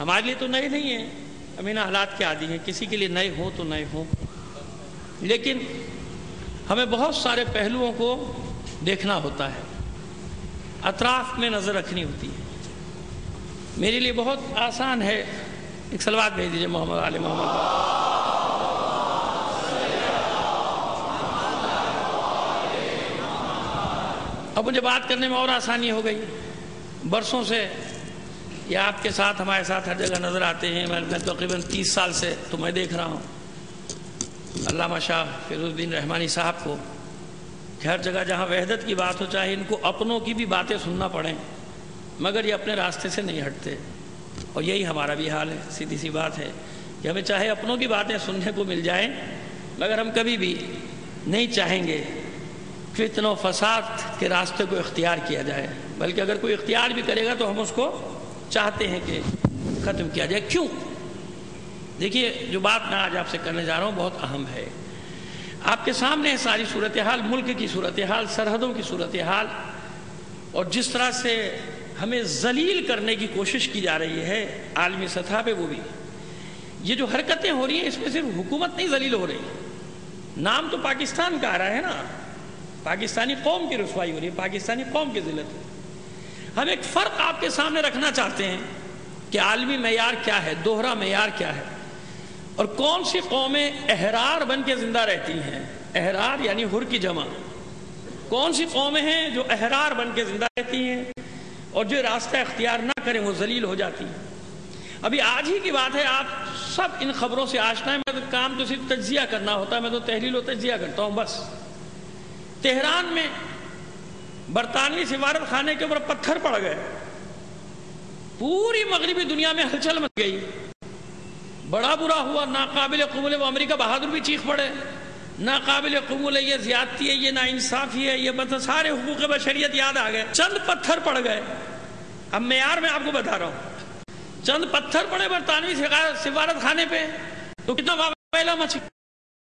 ہمارے لیے تو نئے نہیں ہیں، ہم ان حالات کے عادی ہیں، کسی کے لیے نئے ہوں تو نئے ہوں، لیکن ہمیں بہت سارے پہلوؤں کو دیکھنا ہوتا ہے، اطراف میں نظر رکھنی ہوتی ہے۔ میرے لیے بہت آسان ہے، ایک صلوات بھیج دیجئے محمد آل محمد۔ اب مجھے بات کرنے میں اور آسانی ہو گئی، برسوں سے یہ آپ کے ساتھ ہمارے ساتھ ہر جگہ نظر آتے ہیں، میں تقریباً 30 سال سے تمہیں دیکھ رہا ہوں، علامہ شاہ فیروز الدین رحمانی صاحب کو کہ ہر جگہ جہاں وحدت کی بات ہو، چاہے ان کو اپنوں کی بھی باتیں سننا پڑیں مگر یہ اپنے راستے سے نہیں ہٹتے، اور یہی ہمارا بھی حال ہے۔ سیدھی سی بات ہے کہ ہمیں چاہے اپنوں کی باتیں سننے کو مل جائیں مگر ہم کبھی بھی نہیں چاہیں گے فتنہ و فساد کے راستے کو اختیار کیا جائے، بلکہ اگر کوئی اختیار بھی کرے گا تو ہم اس کو چاہتے ہیں کہ ختم کیا جائے۔ کیوں؟ دیکھیے، جو بات میں آج آپ سے کرنے جا رہا ہوں بہت اہم ہے۔ آپ کے سامنے ہے ساری صورتحال، ملک کی صورتحال، سرحدوں کی صورتحال، اور جس طرح سے ہمیں ذلیل کرنے کی کوشش کی جا رہی ہے عالمی سطح پہ، وہ بھی یہ جو حرکتیں ہو رہی ہیں اس میں صرف حکومت نہیں ذلیل ہو رہی، نام تو پاکستان کا آ رہا ہے نا، پاکستانی قوم کی رسوائی ہو رہی ہے، پاکستانی قوم کی ذلت ہے۔ ہم ایک فرق آپ کے سامنے رکھنا چاہتے ہیں کہ عالمی معیار کیا ہے، دوہرا معیار کیا ہے، اور کون سی قومیں احرار بن کے زندہ رہتی ہیں۔ احرار یعنی حر کی جمع، کون سی قومیں ہیں جو احرار بن کے زندہ رہتی ہیں اور جو راستہ اختیار نہ کریں وہ ذلیل ہو جاتی ہیں۔ ابھی آج ہی کی بات ہے، آپ سب ان خبروں سے آشنا ہے، میں تو کام تو صرف تجزیہ کرنا ہوتا ہے، میں تو تحلیل و تجزیہ کرتا ہوں بس۔ تہران میں برطانوی سفارت خانے کے اوپر پتھر پڑ گئے، پوری مغربی دنیا میں ہلچل مچ گئی، بڑا برا ہوا، ناقابل قبول ہے۔ وہ امریکہ بہادر بھی چیخ پڑے، ناقابل قبول ہے، یہ زیادتی ہے، یہ ناانصافی ہے، یہ سارے حقوق بشریت یاد آ گئے۔ چند پتھر پڑ گئے، اب معیار میں آپ کو بتا رہا ہوں، چند پتھر پڑے برطانوی سفارت خانے پہ تو کتنا واویلا مچ،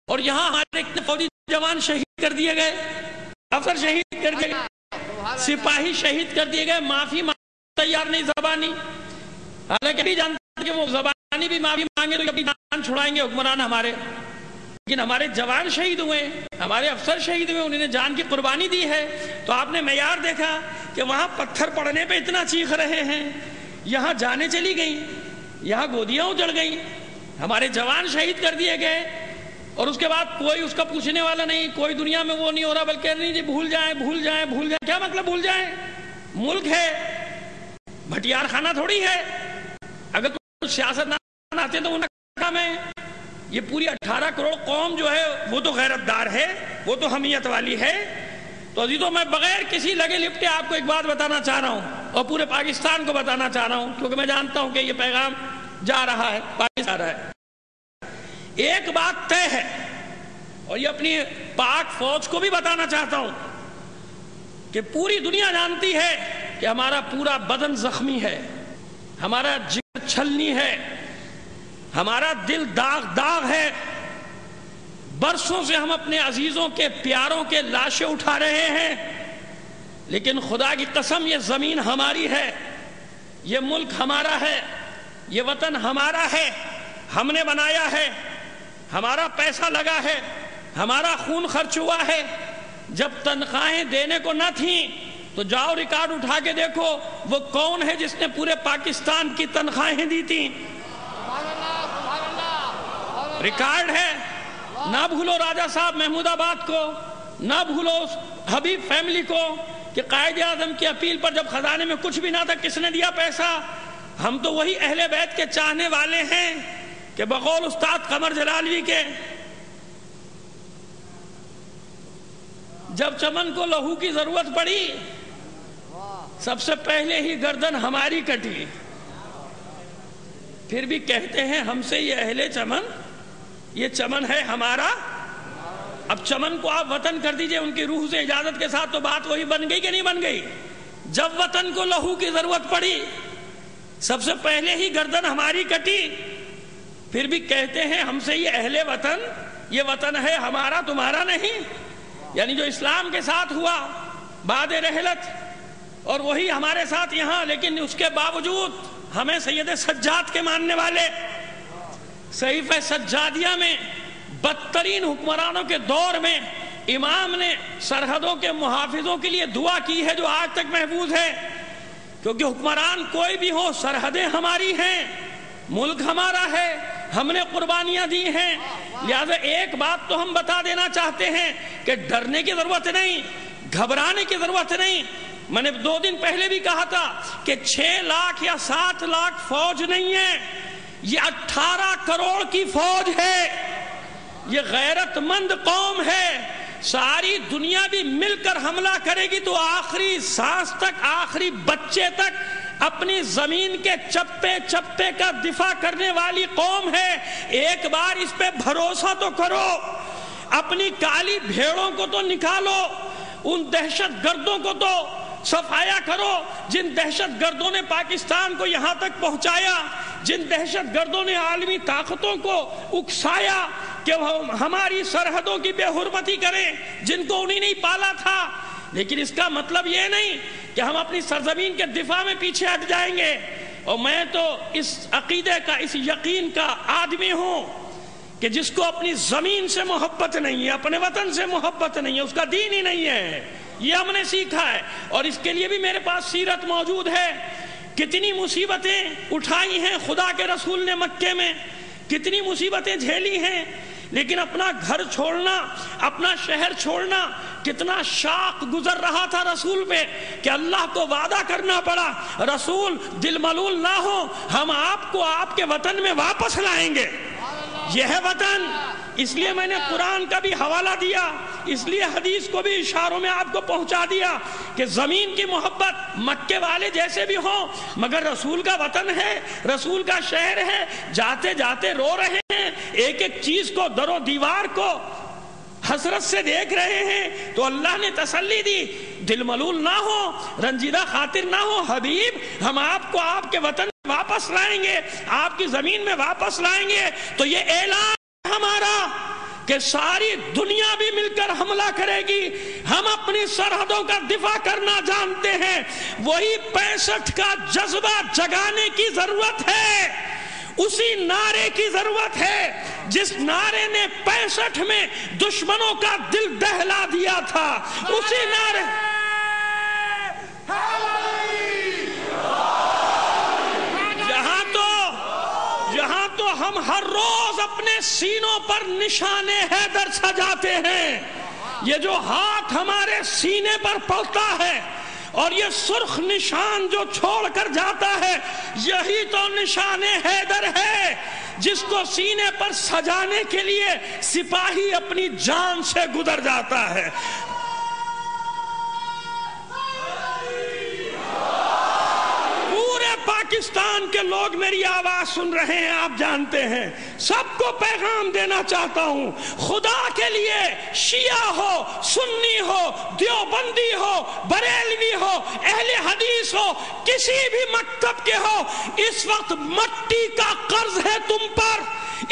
اور یہاں ہمارے اتنے فوجی جوان شہید کر دیے گئے، افسر شہید کر دیے گئے، سپاہی شہید کر دیے گئے، معافی تیار نہیں زبانی، حالانکہ بھی جانتے کہ وہ زبانی بھی معافی مانگے تو اپنی جان چھڑائیں گے حکمران ہمارے، لیکن ہمارے جوان شہید ہوئے، ہمارے افسر شہید ہوئے، انہوں نے جان کی قربانی دی ہے۔ تو آپ نے معیار دیکھا کہ وہاں پتھر پڑنے پہ اتنا چیخ رہے ہیں، یہاں جانیں چلی گئیں، یہاں گودیاں اجڑ گئیں، ہمارے جوان شہید کر دیے گئے، اور اس کے بعد کوئی اس کا پوچھنے والا نہیں، کوئی دنیا میں وہ نہیں ہو رہا، بلکہ نہیں جی بھول جائیں بھول جائیں بھول جائیں۔ کیا مطلب بھول جائیں؟ ملک ہے، بھٹیار خانہ تھوڑی ہے، اگر کوئی سیاست نہ آتے تو انہیں کام ہے۔ یہ پوری 18 کروڑ قوم جو ہے وہ تو غیرت دار ہے، وہ تو حمیت والی ہے۔ تو عزیزوں، میں بغیر کسی لگے لپٹے آپ کو ایک بات بتانا چاہ رہا ہوں، اور پورے پاکستان کو بتانا چاہ رہا ہوں، کیونکہ میں جانتا ہوں کہ یہ پیغام جا رہا ہے، پاکستان جا رہا ہے۔ ایک بات طے ہے، اور یہ اپنی پاک فوج کو بھی بتانا چاہتا ہوں کہ پوری دنیا جانتی ہے کہ ہمارا پورا بدن زخمی ہے، ہمارا جگر چھلنی ہے، ہمارا دل داغ داغ ہے، برسوں سے ہم اپنے عزیزوں کے پیاروں کے لاشیں اٹھا رہے ہیں، لیکن خدا کی قسم یہ زمین ہماری ہے، یہ ملک ہمارا ہے، یہ وطن ہمارا ہے، ہم نے بنایا ہے، ہمارا پیسہ لگا ہے، ہمارا خون خرچ ہوا ہے۔ جب تنخواہیں دینے کو نہ تھیں تو جاؤ ریکارڈ اٹھا کے دیکھو وہ کون ہے جس نے پورے پاکستان کی تنخواہیں دی تھیں، ریکارڈ ہے۔ نہ بھولو راجہ صاحب محمود آباد کو، نہ بھولو حبیب فیملی کو کہ قائد اعظم کی اپیل پر جب خزانے میں کچھ بھی نہ تھا کس نے دیا پیسہ۔ ہم تو وہی اہل بیت کے چاہنے والے ہیں کہ بقول استاد قمر جلالوی کے، جب چمن کو لہو کی ضرورت پڑی سب سے پہلے ہی گردن ہماری کٹی، پھر بھی کہتے ہیں ہم سے یہ اہل چمن، یہ چمن ہے ہمارا۔ اب چمن کو آپ وطن کر دیجئے ان کی روح سے اجازت کے ساتھ، تو بات وہی بن گئی کہ نہیں بن گئی؟ جب وطن کو لہو کی ضرورت پڑی سب سے پہلے ہی گردن ہماری کٹی، پھر بھی کہتے ہیں ہم سے یہ اہل وطن، یہ وطن ہے ہمارا تمہارا نہیں۔ یعنی جو اسلام کے ساتھ ہوا بعد رحلت اور وہی ہمارے ساتھ یہاں، لیکن اس کے باوجود ہمیں سید سجاد کے ماننے والے صحیفہ سجادیہ میں بدترین حکمرانوں کے دور میں امام نے سرحدوں کے محافظوں کے لیے دعا کی ہے جو آج تک محفوظ ہے، کیونکہ حکمران کوئی بھی ہو سرحدیں ہماری ہیں، ملک ہمارا ہے، ہم نے قربانیاں دی ہیں، لہذا ایک بات تو ہم بتا دینا چاہتے ہیں کہ ڈرنے کی ضرورت نہیں، گھبرانے کی ضرورت نہیں۔ میں نے 2 دن پہلے بھی کہا تھا کہ 6 لاکھ یا 7 لاکھ فوج نہیں ہے، یہ 18 کروڑ کی فوج ہے، یہ غیرت مند قوم ہے۔ ساری دنیا بھی مل کر حملہ کرے گی تو آخری سانس تک، آخری بچے تک اپنی زمین کے چپے چپے کا دفاع کرنے والی قوم ہے۔ ایک بار اس پہ بھروسہ تو کرو، اپنی کالی بھیڑوں کو تو نکالو، ان دہشت گردوں کو تو صفایا کرو جن دہشت گردوں نے پاکستان کو یہاں تک پہنچایا، جن دہشت گردوں نے عالمی طاقتوں کو اکسایا کہ وہ ہماری سرحدوں کی بے حرمتی کریں، جن کو انہیں نہیں پالا تھا۔ لیکن اس کا مطلب یہ نہیں کہ ہم اپنی سرزمین کے دفاع میں پیچھے ہٹ جائیں گے۔ اور میں تو اس عقیدے کا، اس یقین کا آدمی ہوں کہ جس کو اپنی زمین سے محبت نہیں ہے، اپنے وطن سے محبت نہیں ہے، اس کا دین ہی نہیں ہے، یہ ہم نے سیکھا ہے۔ اور اس کے لیے بھی میرے پاس سیرت موجود ہے، کتنی مصیبتیں اٹھائی ہیں خدا کے رسول نے مکے میں، کتنی مصیبتیں جھیلی ہیں، لیکن اپنا گھر چھوڑنا، اپنا شہر چھوڑنا کتنا شاق گزر رہا تھا رسول پہ کہ اللہ کو وعدہ کرنا پڑا، رسول دل ملول نہ ہو، ہم آپ کو آپ کے وطن میں واپس لائیں گے، یہ ہے وطن۔ اس لیے میں نے قرآن کا بھی حوالہ دیا، اس لیے حدیث کو بھی اشاروں میں آپ کو پہنچا دیا کہ زمین کی محبت مکے والے جیسے بھی ہوں، مگر رسول کا وطن ہے، رسول کا شہر ہے، جاتے جاتے رو رہے ہیں، ایک ایک چیز کو، در و دیوار کو حسرت سے دیکھ رہے ہیں، تو اللہ نے تسلی دی، دل ملول نہ ہو، رنجیدہ خاطر نہ ہو، حبیب ہم آپ کو آپ کے وطن میں واپس لائیں گے، آپ کی زمین میں واپس لائیں گے۔ تو یہ اعلان ہمارا کہ ساری دنیا بھی مل کر حملہ کرے گی، ہم اپنی سرحدوں کا دفاع کرنا جانتے ہیں، وہی 65 کا جذبہ جگانے کی ضرورت ہے، اسی نعرے کی ضرورت ہے جس نعرے نے 65 میں دشمنوں کا دل دہلا دیا تھا، اسی نعرے۔ یہاں تو ہم ہر روز اپنے سینوں پر نشان حیدر سجاتے ہیں، یہ جو ہاتھ ہمارے سینے پر پڑتا ہے اور یہ سرخ نشان جو چھوڑ کر جاتا ہے، یہی تو نشان حیدر ہے جس کو سینے پر سجانے کے لیے سپاہی اپنی جان سے گزر جاتا ہے۔ پاکستان کے لوگ میری آواز سن رہے ہیں، آپ جانتے ہیں، سب کو پیغام دینا چاہتا ہوں، خدا کے لیے شیعہ ہو، سنی ہو، دیوبندی ہو، بریلوی ہو، اہل حدیث ہو، کسی بھی مکتب کے ہو، اس وقت مٹی کا قرض ہے تم پر،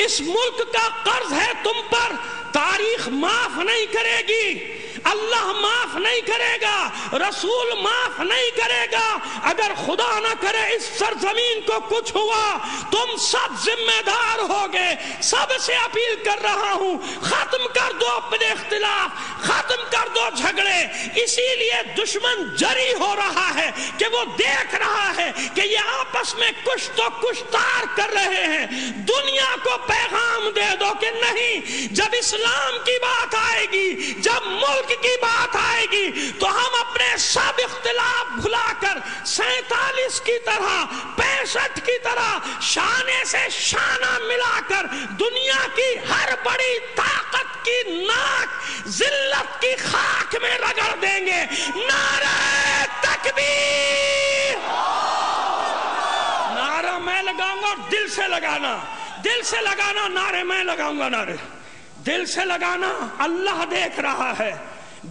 اس ملک کا قرض ہے تم پر، تاریخ معاف نہیں کرے گی، اللہ معاف نہیں کرے گا، رسول معاف نہیں کرے گا۔ اگر خدا نہ کرے اس سرزمین کو کچھ ہوا، تم سب ذمہ دار ہوگے۔ سب سے اپیل کر رہا ہوں، ختم کر دو اپنے اختلاف، ختم کر دو جھگڑے۔ اسی لیے دشمن جری ہو رہا ہے کہ وہ دیکھ رہا ہے کہ یہ آپس میں کچھ تو کشتار کر رہے ہیں۔ دنیا کو پیغام دے دو کہ نہیں، جب اسلام کی بات آئے گی، جب ملک کی بات آئے گی، تو ہم اپنے سب اختلاف بھلا کر 47 کی طرح، 65 کی طرح شانے سے شانہ ملا کر دنیا کی ہر بڑی طاقت کی ناک ذلت کی خاک میں رگڑ دیں گے۔ نعرہ تکبیر! نعرہ میں لگاؤں گا اور دل سے لگانا، دل سے لگانا، نعرے میں لگاؤں گا، نعرے دل سے لگانا۔ اللہ دیکھ رہا ہے،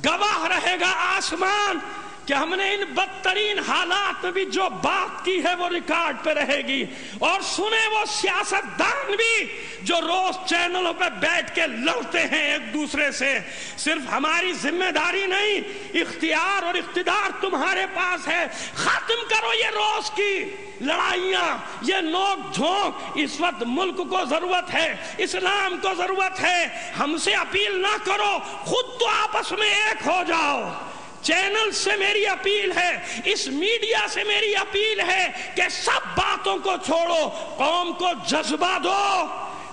گواہ رہے گا آسمان، کہ ہم نے ان بدترین حالات میں بھی جو بات کی ہے وہ ریکارڈ پہ رہے گی، اور سنے وہ سیاستدان بھی جو روز چینلوں پہ بیٹھ کے لڑتے ہیں ایک دوسرے سے۔ صرف ہماری ذمہ داری نہیں، اختیار اور اقتدار تمہارے پاس ہے۔ ختم کرو یہ روز کی لڑائیاں، یہ نوک جھونک۔ اس وقت ملک کو ضرورت ہے، اسلام کو ضرورت ہے۔ ہم سے اپیل نہ کرو، خود تو آپس میں ایک ہو جاؤ۔ چینل سے میری اپیل ہے، اس میڈیا سے میری اپیل ہے کہ سب باتوں کو چھوڑو، قوم کو جذبہ دو،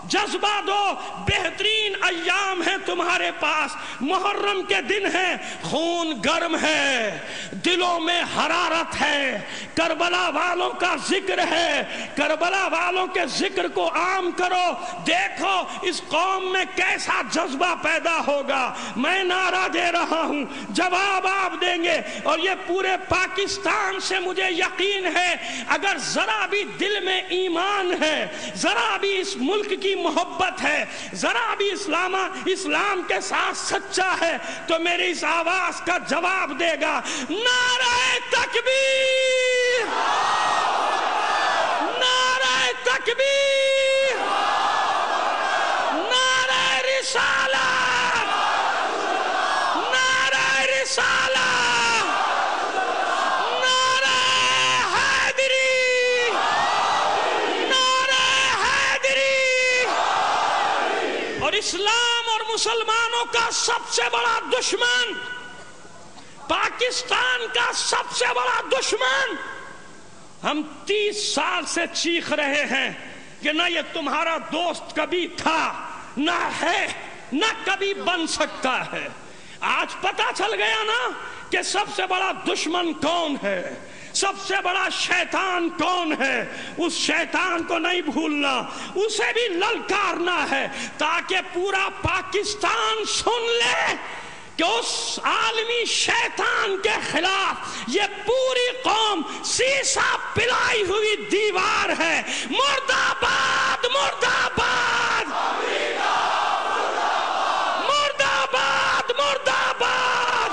جذبہ دو۔ بہترین ایام ہیں تمہارے پاس، محرم کے دن ہیں، خون گرم ہے، دلوں میں حرارت ہے، کربلا والوں کا ذکر ہے، کربلا والوں کے ذکر کو عام کرو۔ دیکھو اس قوم میں کیسا جذبہ پیدا ہوگا۔ میں نعرہ دے رہا ہوں، جواب آپ دیں گے، اور یہ پورے پاکستان سے مجھے یقین ہے اگر ذرا بھی دل میں ایمان ہے، ذرا بھی اس ملک کی محبت ہے، ذرا بھی اسلام کے ساتھ سچا ہے، تو میری اس آواز کا جواب دے گا۔ نعرہ تکبیر، نعرہ تکبیر، نعرہ رسالت، نعرہ رسالت، نعرہ حیدری، نعرہ حیدری۔ اور اسلام اور مسلمانوں کا سب سے بڑا دشمن، پاکستان کا سب سے بڑا دشمن، ہم 30 سال سے چیخ رہے ہیں کہ نہ یہ تمہارا دوست کبھی تھا، نہ ہے، نہ کبھی بن سکتا ہے۔ آج پتہ چل گیا نا کہ سب سے بڑا دشمن کون ہے، سب سے بڑا شیطان کون ہے۔ اس شیطان کو نہیں بھولنا، اسے بھی للکارنا ہے، تاکہ پورا پاکستان سن لے کہ اس عالمی شیطان کے خلاف یہ پوری قوم سیسا پلائی ہوئی دیوار ہے۔ مرد آباد، مرد آباد، مرد آباد، مرد آباد،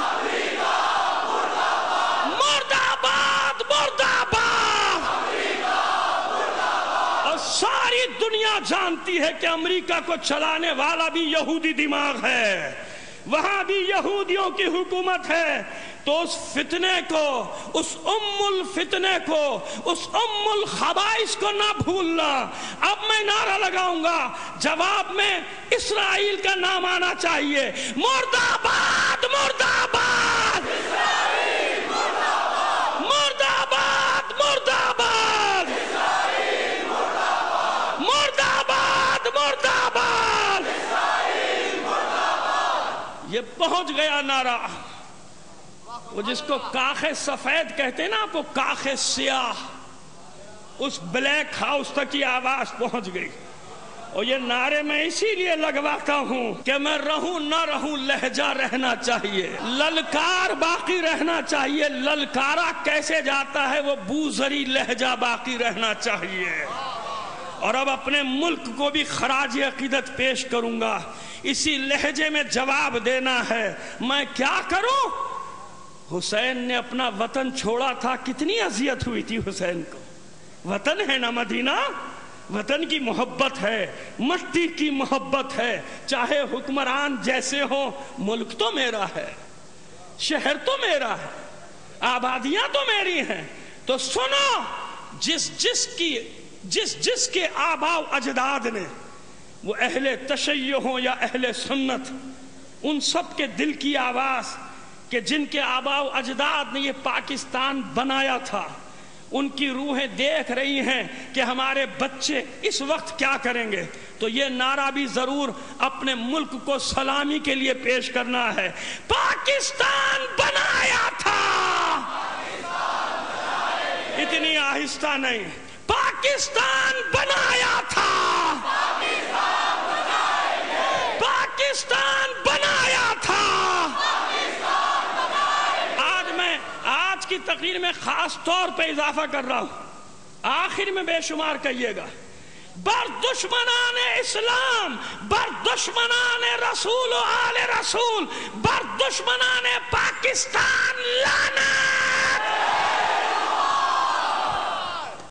مرد آباد، مرد آباد۔ اور ساری دنیا جانتی ہے کہ امریکہ کو چلانے والا بھی یہودی دماغ ہے، وہاں بھی یہودیوں کی حکومت ہے۔ تو اس فتنے کو، اس الفتنے کو، اس الخبائث کو نہ بھولنا۔ اب میں نعرہ لگاؤں گا، جواب میں اسرائیل کا نام آنا چاہیے۔ مرد آباد، مرد آباد، مرد آباد، مرد آباد، مرد آباد، مرد آباد۔ یہ پہنچ گیا نعرہ، وہ جس کو کاخ سفید کہتے ہیں نا، آپ کو کاخ سیاہ، اس بلیک ہاؤس تک یہ آواز پہنچ گئی۔ اور یہ نعرے میں اسی لیے لگواتا ہوں کہ میں رہوں نہ رہوں، لہجہ رہنا چاہیے، للکار باقی رہنا چاہیے۔ للکارا کیسے جاتا ہے، وہ بوزری لہجہ باقی رہنا چاہیے۔ اور اب اپنے ملک کو بھی خراج عقیدت پیش کروں گا، اسی لہجے میں جواب دینا ہے۔ میں کیا کروں؟ حسین نے اپنا وطن چھوڑا تھا، کتنی اذیت ہوئی تھی حسین کو۔ وطن ہے نا مدینہ، وطن کی محبت ہے، مٹی کی محبت ہے، چاہے حکمران جیسے ہوں، ملک تو میرا ہے، شہر تو میرا ہے، آبادیاں تو میری ہیں۔ تو سنو، جس کے آباء و اجداد نے، وہ اہل تشیع ہوں یا اہل سنت، ان سب کے دل کی آواز کہ جن کے آباء و اجداد نے یہ پاکستان بنایا تھا، ان کی روحیں دیکھ رہی ہیں کہ ہمارے بچے اس وقت کیا کریں گے۔ تو یہ نعرہ بھی ضرور اپنے ملک کو سلامی کے لیے پیش کرنا ہے۔ پاکستان بنایا تھا، اتنی آہستہ نہیں، پاکستان بنایا تھا، پاکستان بنایا تھا۔ آج کی تقریر میں خاص طور پہ اضافہ کر رہا ہوں، آخر میں بے شمار کہیے گا، بر دشمنان اسلام، بر دشمنان رسول و آل رسول، بر دشمنان پاکستان لعنت۔